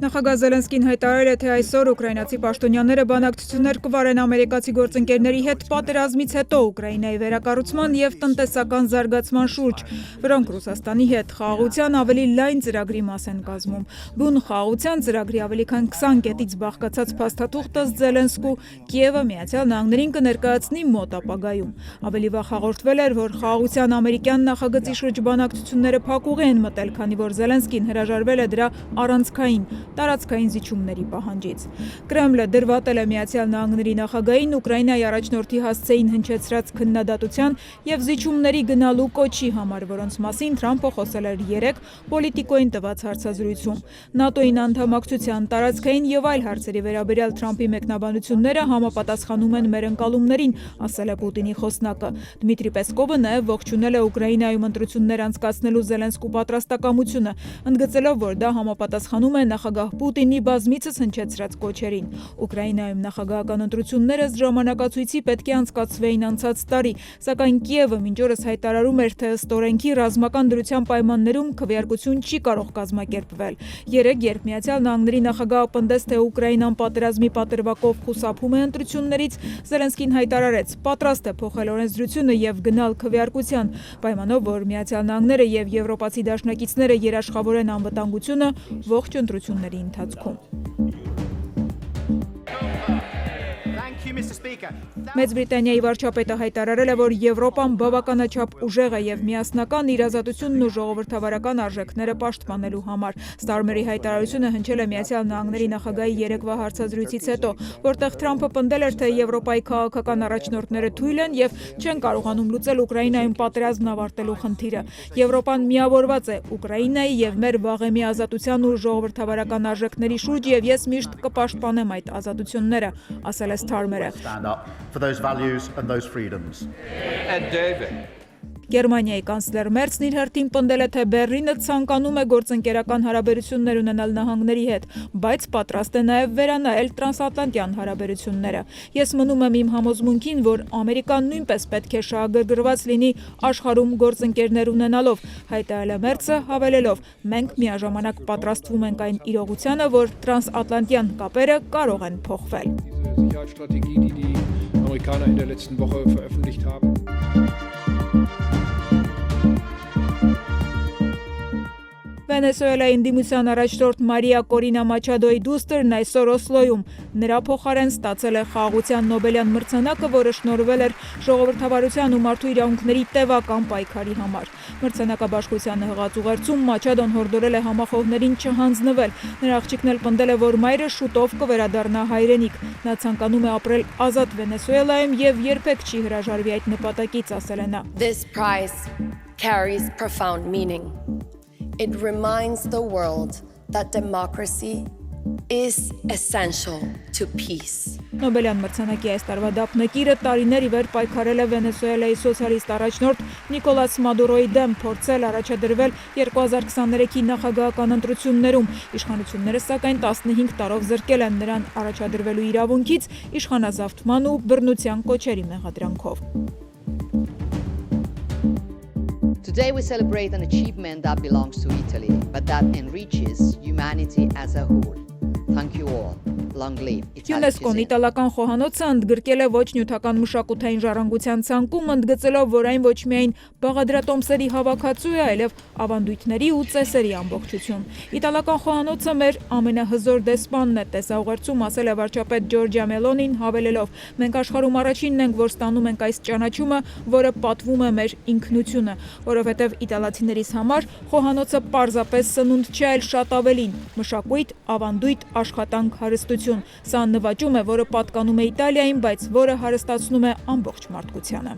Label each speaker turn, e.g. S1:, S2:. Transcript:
S1: Նախագահ Զելենսկին հայտարարել է, թե այսօր ուկրաինացի պաշտոնյաները բանակցություններ կվարեն ամերիկացի գործընկերների հետ պատերազմից հետո Ուկրաինայի վերակառուցման և տնտեսական զարգացման շուրջ, որոնք Ռուսաստանի հետ խաղաղության ավելի լայն ծրագրի մաս են կազմում։ Բուն խաղաղության ծրագրի ավելի քան 20 կետից բաղկացած փաստաթուղթը Զելենսկու Կիևը Միացյալ Նահանգներին կներկայացնի մոտ ապագայում։ Ավելի վաղ հաղորդվել էր, որ խաղաղության ամերիկյան նախագծի շուրջ բանակցությունները փակուղի են մտել, քանի որ Զելենսկին հրաժարվել է դրա առանցքային տարածքային զիջումների պահանջից։ Կրեմլը դրվատել է Միացյալ Նահանգների նախագահին Ուկրաինայի առաջնորդի հասցեին հնչեցրած քննադատության և զիջումների գնալու կոչի համար, որոնց մասին Թրամփը խոսել էր երեկ Պոլիտիկոյին տված հարցազրույցում։ ՆԱՏՕ-ին անդամակցության, տարածքային և այլ հարցերի վերաբերյալ Թրամփի մեկնաբանությունները համապատասխանում են մեր ընկալումներին, ասել է Պուտինի խոսնակը։ Դմիտրի Պեսկովը նաև ողջունել է Ուկրաինայում ընտրություններ անցկացնելու Զելենսկու պատրաստակամությունը, ընդգծելով, որ դա համապատասխանում է նախագահ Պուտինի բազմիցս հնչեցրած կոչերին։ Ուկրաինայում նախագահական ընտրությունները ժամանակացույցի պետք է անցկացվեին անցած տարի, սակայն Կիևը մինչ օրս հայտարարում էր, թե ըստ օրենքի ռազմական դրության պայմաններում քվեարկություն չի կարող կազմակերպվել։ Երեկ, երբ Միացյալ Նահանգների նախագահը պնդեց, թե Ուկրաինան պատերազմի պատրվակով խուսափում է ընտրություններից, Զելենսկին հայտարարեց, պատրաստ է փոխել օրենսդրությունը և գնալ քվեարկության, պայմանով, որ Միացյալ Նահանգները և եվրոպացի դաշնակիցները երաշխավորեն անվտանգությունը ողջ ընտրությունների ընթացքում։ Մեծ Բրիտանիայի վարչապետը հայտարարել է, որ Եվրոպան բավականաչափ ուժեղ է և միասնական իր ազատությունն ու ժողովրդավարական արժեքները պաշտպանելու համար։ Ստարմերի հայտարարությունը հնչել է Միացյալ Նահանգների նախագահի երեկվա հարցազրույցից հետո, որտեղ Թրամփը պնդել էր, թե Եվրոպայի քաղաքական առաջնորդները թույլ են և չեն կարողանում լուծել Ուկրաինայում պատերազմն ավարտելու խնդիրը։ Եվրոպան միավորված է Ուկրաինայի և մեր վաղեմի ազատության ու ժողովրդավարական արժեքների շուրջ և ես միշտ կպաշտպանեմ այդ ազատությունները, ասել է Ստարմերը։ Գերմանիայի կանցլեր Մերցն իր հերթին պնդել է, թե Բեռլինը ցանկանում է գործընկերական հարաբերություններ ունենալ նահանգների հետ, բայց պատրաստ է նաև վերանայել տրանսատլանտյան հարաբերությունները։ Ես մնում եմ իմ համոզմունքին, որ Ամերիկան նույնպես պետք է շահագրգռված լինի աշխարհում գործընկերներ ունենալով, հայտարարել է Մերցը, հավելելով. մենք միաժամանակ պատրաստվում ենք այն իրողությանը, որ տրանսատլանտյան կապերը կարող են փոխվել։ Վենեսուելայի ընդդիմության առաջնորդ Մարիա Կորինա Մաչադոյի դուստրն այսօր Օսլոյում նրա փոխարեն ստացել է խաղաղության Նոբելյան մրցանակը, որը շնորհվել էր ժողովրդավարության ու մարդու իրավունքների տևական պայքարի համար։ Մրցանակաբաշխությանը հղած ուղերձում Մաչադոն հորդորել է համախոհներին չհանձնվել։ Նրա աղջիկն էլ պնդել է, որ մայրը շուտով կվերադառնա հայրենիք։ Նա ցանկանում է ապրել ազատ Վենեսուելայում և երբեք չի հրաժարվի այդ նպատակից, ասել է նա։
S2: This prize carries profound meaning. It reminds the world that democracy is essential to peace.
S1: Նոբելյան մրցանակի այս տարվա դափնեկիրը տարիներ ի վեր պայքարել է Վենեսուելայի սոցիալիստ առաջնորդ Նիկոլաս Մադուրոյի դեմ, փորձել առաջադրվել 2023-ի նախագահական ընտրություններում։ Իշխանությունները սակայն 15 տարով զրկել են նրան առաջադրվելու իրավունքից իշխանազավթման ու բռնության կոչերի մեղադրանքով։
S3: Today we celebrate an achievement that belongs to Italy, but that enriches humanity as a whole. Thank you all. Long live Italy.
S1: ՅՈՒՆԵՍԿՕ-ն իտալական խոհանոցը ընդգրկել է ոչ նյութական մշակութային ժառանգության ցանկում, ընդգծելով, որ այն ոչ միայն բաղադրատոմսերի հավաքածու է, այլև ավանդույթների ու ծեսերի ամբողջություն։ Իտալական խոհանոցը մեր ամենահզոր դեսպանն է, տեսաուղերձում ասել է վարչապետ Ջորջիա Մելոնին, հավելելով. մենք աշխարհում առաջինն ենք, որ ստանում ենք այս ճանաչումը, որը պատվում է մեր ինքնությունը, որովհետև իտալացիներիս համար խոհանոցը պարզապես սնունդ չէ, այլ շատ ավելին՝ մշակույթ, ավանդույթ, աշխատանք, հարստություն։ Սա նվաճում է, որը պատկանում է Իտալիային, բայց որը հարստացնում է ամբողջ մարդկությանը։